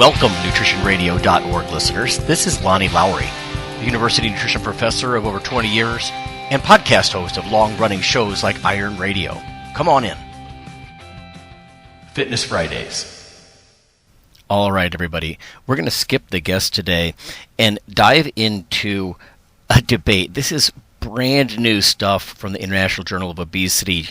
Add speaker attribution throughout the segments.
Speaker 1: Welcome, NutritionRadio.org listeners. This is Lonnie Lowery, a university nutrition professor of over 20 years and podcast host of long-running shows like Iron Radio. Come on in. Fitness Fridays. All right, everybody. We're going to skip the guest today and dive into a debate. This is brand new stuff from the International Journal of Obesity,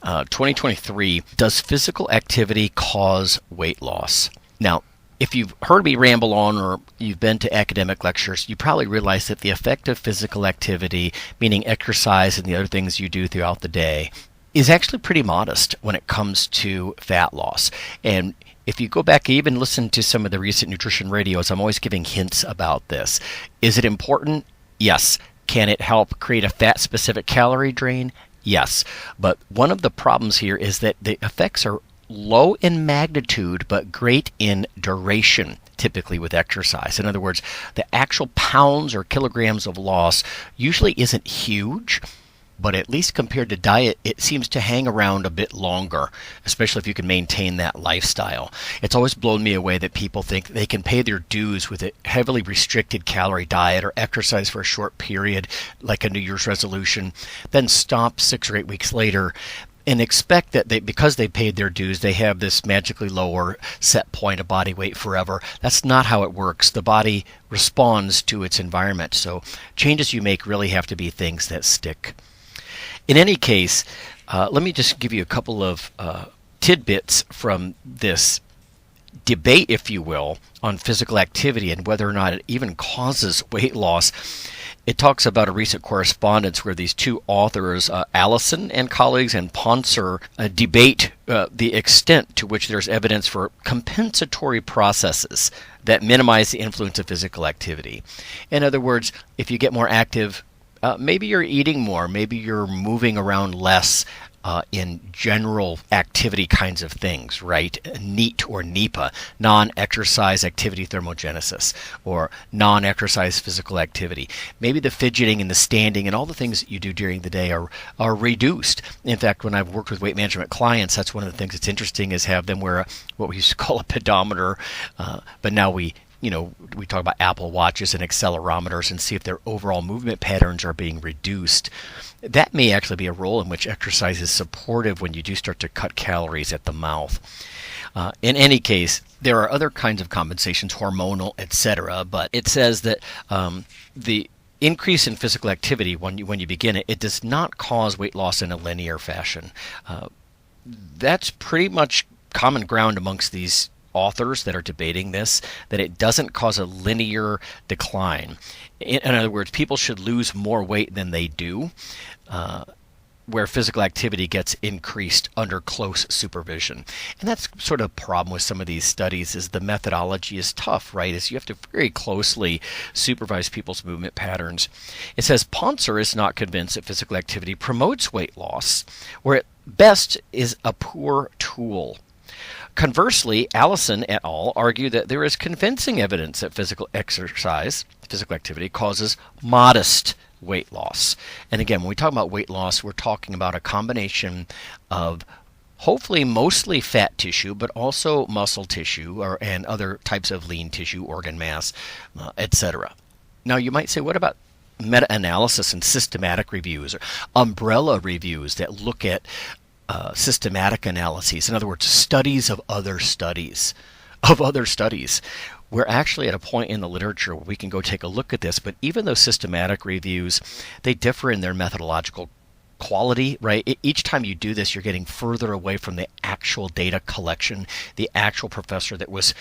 Speaker 1: 2023. Does physical activity cause weight loss? Now, if you've heard me ramble on or you've been to academic lectures, you probably realize that the effect of physical activity, meaning exercise and the other things you do throughout the day, is actually pretty modest when it comes to fat loss. And if you go back and even listen to some of the recent nutrition radios, I'm always giving hints about this. Is it important? Yes. Can it help create a fat-specific calorie drain? Yes. But one of the problems here is that the effects are low in magnitude, but great in duration, typically with exercise. In other words, the actual pounds or kilograms of loss usually isn't huge, but at least compared to diet, it seems to hang around a bit longer, especially if you can maintain that lifestyle. It's always blown me away that people think they can pay their dues with a heavily restricted calorie diet or exercise for a short period, like a New Year's resolution, then stop 6 or 8 weeks later and expect that because they paid their dues, they have this magically lower set point of body weight forever. That's not how it works. The body responds to its environment. So changes you make really have to be things that stick. In any case, let me just give you a couple of tidbits from this debate, if you will, on physical activity and whether or not it even causes weight loss. It talks about a recent correspondence where these two authors, Allison and colleagues and Poncer, debate the extent to which there's evidence for compensatory processes that minimize the influence of physical activity. In other words, if you get more active, maybe you're eating more, maybe you're moving around less in general activity kinds of things, right? NEAT or NEPA, non-exercise activity thermogenesis, or non-exercise physical activity. Maybe the fidgeting and the standing and all the things that you do during the day are reduced. In fact, when I've worked with weight management clients, that's one of the things that's interesting is have them wear what we used to call a pedometer, but now we talk about Apple Watches and accelerometers and see if their overall movement patterns are being reduced. That may actually be a role in which exercise is supportive when you do start to cut calories at the mouth. In any case, there are other kinds of compensations, hormonal, etc., but it says that the increase in physical activity when you begin it does not cause weight loss in a linear fashion. That's pretty much common ground amongst these authors that are debating this, that it doesn't cause a linear decline. In other words, people should lose more weight than they do, where physical activity gets increased under close supervision. And that's sort of a problem with some of these studies is the methodology is tough, right? Is you have to very closely supervise people's movement patterns. It says Poncer is not convinced that physical activity promotes weight loss, where at best is a poor tool. Conversely, Allison et al. Argue that there is convincing evidence that physical activity causes modest weight loss. And again, when we talk about weight loss, we're talking about a combination of hopefully mostly fat tissue, but also muscle tissue and other types of lean tissue, organ mass, etc. Now, you might say, what about meta-analysis and systematic reviews or umbrella reviews that look at systematic analyses, in other words, studies of other studies. We're actually at a point in the literature where we can go take a look at this, but even those systematic reviews, they differ in their methodological quality, right? Each time you do this, you're getting further away from the actual data collection, the actual professor that was,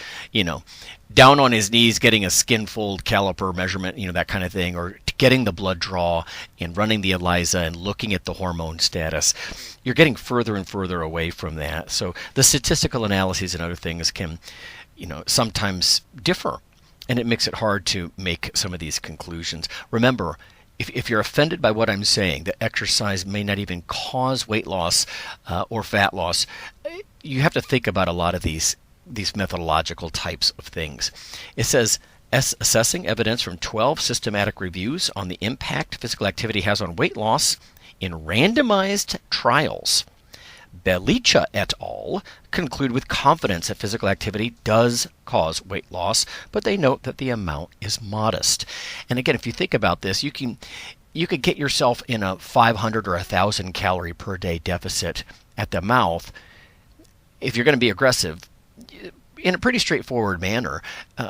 Speaker 1: down on his knees getting a skin fold caliper measurement, that kind of thing, or getting the blood draw and running the ELISA and looking at the hormone status. You're getting further and further away from that. So the statistical analyses and other things can, sometimes differ, and it makes it hard to make some of these conclusions. Remember, if you're offended by what I'm saying, that exercise may not even cause weight loss or fat loss, you have to think about a lot of these methodological types of things. It says, assessing evidence from 12 systematic reviews on the impact physical activity has on weight loss in randomized trials. Belicha et al. Conclude with confidence that physical activity does cause weight loss, but they note that the amount is modest. And again, if you think about this, you could get yourself in a 500 or 1,000 calorie per day deficit at the mouth if you're going to be aggressive in a pretty straightforward manner.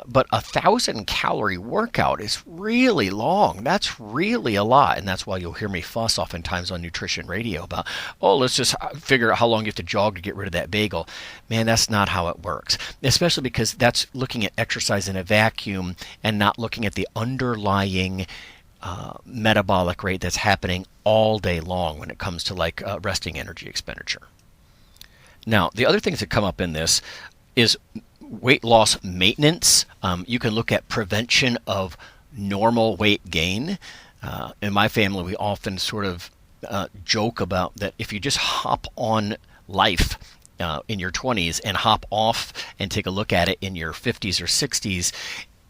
Speaker 1: But 1,000 calorie workout is really long. That's really a lot. And that's why you'll hear me fuss oftentimes on nutrition radio about, let's just figure out how long you have to jog to get rid of that bagel. Man, that's not how it works. Especially because that's looking at exercise in a vacuum and not looking at the underlying metabolic rate that's happening all day long when it comes to like resting energy expenditure. Now, the other things that come up in this is weight loss maintenance. You can look at prevention of normal weight gain. In my family, we often sort of joke about that if you just hop on life in your 20s and hop off and take a look at it in your 50s or 60s,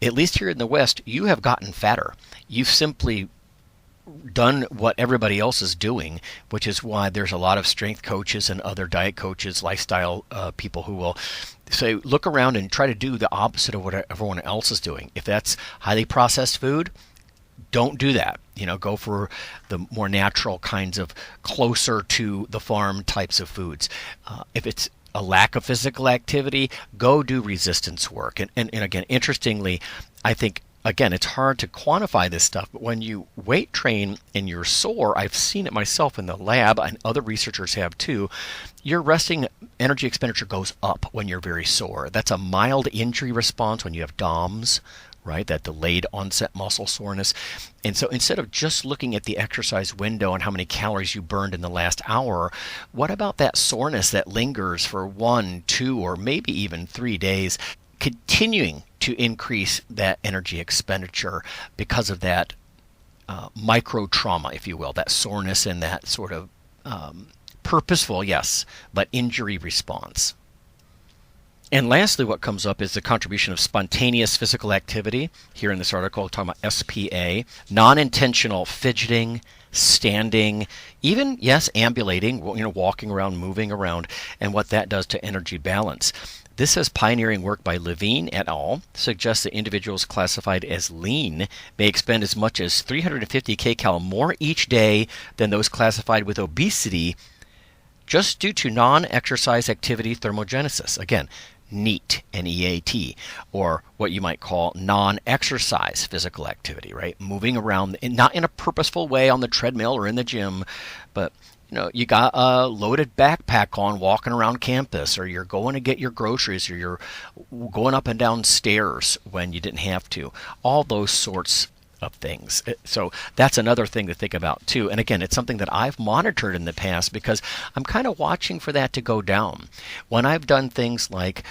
Speaker 1: at least here in the West, you have gotten fatter. You've simply done what everybody else is doing, which is why there's a lot of strength coaches and other diet coaches, lifestyle people who will say, look around and try to do the opposite of what everyone else is doing. If that's highly processed food, don't do that. Go for the more natural kinds of closer to the farm types of foods. If it's a lack of physical activity, go do resistance work. And again, interestingly, I think, again, it's hard to quantify this stuff, but when you weight train and you're sore, I've seen it myself in the lab, and other researchers have too, your resting energy expenditure goes up when you're very sore. That's a mild injury response when you have DOMS, right? That delayed onset muscle soreness. And so instead of just looking at the exercise window and how many calories you burned in the last hour, what about that soreness that lingers for 1, 2, or maybe even 3 days, continuing to increase that energy expenditure because of that micro trauma, if you will, that soreness and that sort of purposeful, yes, but injury response. And lastly, what comes up is the contribution of spontaneous physical activity. Here in this article, talking about SPA, non-intentional fidgeting, standing, even, yes, ambulating, walking around, moving around, and what that does to energy balance. This says pioneering work by Levine et al. Suggests that individuals classified as lean may expend as much as 350 kcal more each day than those classified with obesity just due to non-exercise activity thermogenesis. Again, NEAT, N-E-A-T, or what you might call non-exercise physical activity, right? Moving around, not in a purposeful way on the treadmill or in the gym, but you got a loaded backpack on walking around campus, or you're going to get your groceries, or you're going up and down stairs when you didn't have to. All those sorts of things. So that's another thing to think about too. And again, it's something that I've monitored in the past because I'm kind of watching for that to go down. When I've done things like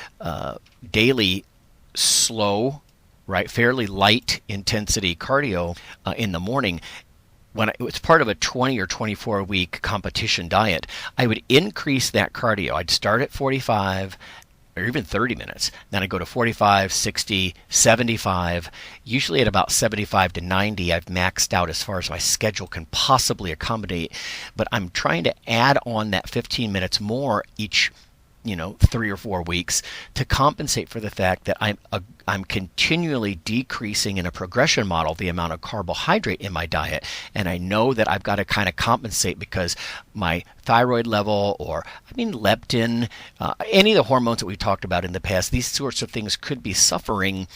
Speaker 1: daily slow, right, fairly light intensity cardio in the morning, when it was part of a 20 or 24 week competition diet, I would increase that cardio. I'd start at 45 or even 30 minutes. Then I'd go to 45, 60, 75. Usually at about 75 to 90, I've maxed out as far as my schedule can possibly accommodate. But I'm trying to add on that 15 minutes more each 3 or 4 weeks to compensate for the fact that I'm continually decreasing in a progression model the amount of carbohydrate in my diet, and I know that I've got to kind of compensate because my thyroid level or leptin, any of the hormones that we've talked about in the past, these sorts of things could be suffering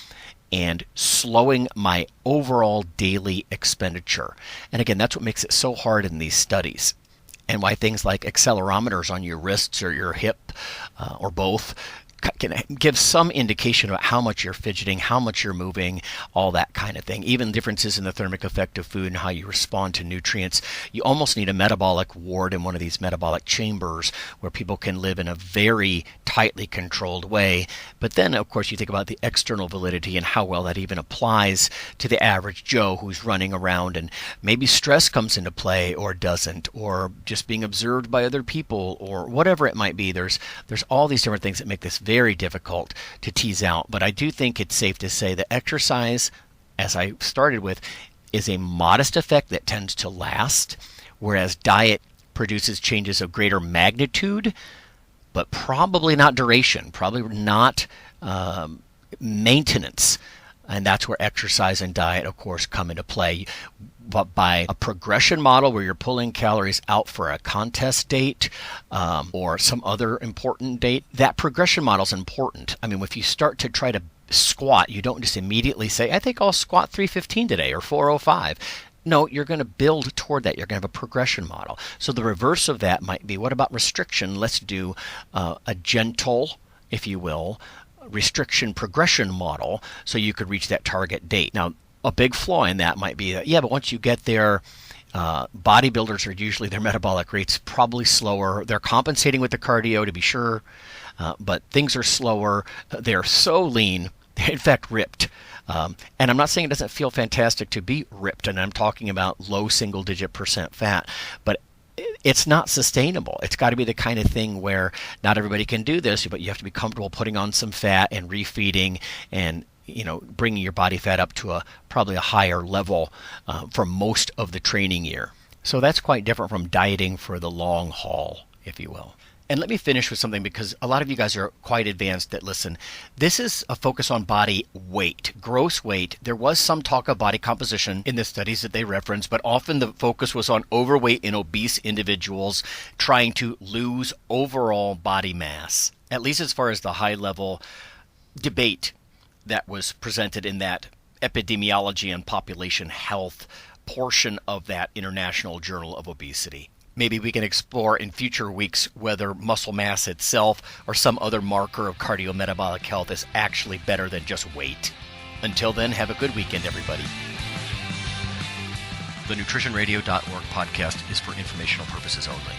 Speaker 1: and slowing my overall daily expenditure. And again, that's what makes it so hard in these studies, and why things like accelerometers on your wrists or your hip or both can give some indication about how much you're fidgeting, how much you're moving, all that kind of thing. Even differences in the thermic effect of food and how you respond to nutrients. You almost need a metabolic ward in one of these metabolic chambers where people can live in a very tightly controlled way. But then, of course, you think about the external validity and how well that even applies to the average Joe who's running around, and maybe stress comes into play or doesn't, or just being observed by other people, or whatever it might be. There's all these different things that make this very difficult to tease out. But I do think it's safe to say that exercise, as I started with, is a modest effect that tends to last, whereas diet produces changes of greater magnitude, but probably not duration, probably not maintenance. And that's where exercise and diet, of course, come into play. But by a progression model where you're pulling calories out for a contest date or some other important date, that progression model is important. I mean, if you start to try to squat, you don't just immediately say, I think I'll squat 315 today or 405. No, you're going to build toward that. You're going to have a progression model. So the reverse of that might be, what about restriction? Let's do a gentle, if you will, restriction progression model so you could reach that target date. Now, a big flaw in that might be that, but once you get there, bodybuilders are usually, their metabolic rate's probably slower. They're compensating with the cardio to be sure, but things are slower. They're so lean, in fact, ripped. And I'm not saying it doesn't feel fantastic to be ripped, and I'm talking about low single-digit % fat, but it's not sustainable. It's got to be the kind of thing where not everybody can do this, but you have to be comfortable putting on some fat and refeeding and bringing your body fat up to probably a higher level for most of the training year. So that's quite different from dieting for the long haul, if you will. And let me finish with something, because a lot of you guys are quite advanced that listen. This is a focus on body weight, gross weight. There was some talk of body composition in the studies that they referenced, but often the focus was on overweight and obese individuals trying to lose overall body mass, at least as far as the high-level debate that was presented in that epidemiology and population health portion of that International Journal of Obesity. Maybe we can explore in future weeks whether muscle mass itself or some other marker of cardiometabolic health is actually better than just weight. Until then, have a good weekend, everybody. The NutritionRadio.org podcast is for informational purposes only.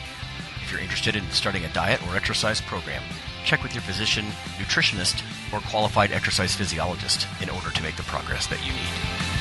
Speaker 1: If you're interested in starting a diet or exercise program, check with your physician, nutritionist, or qualified exercise physiologist in order to make the progress that you need.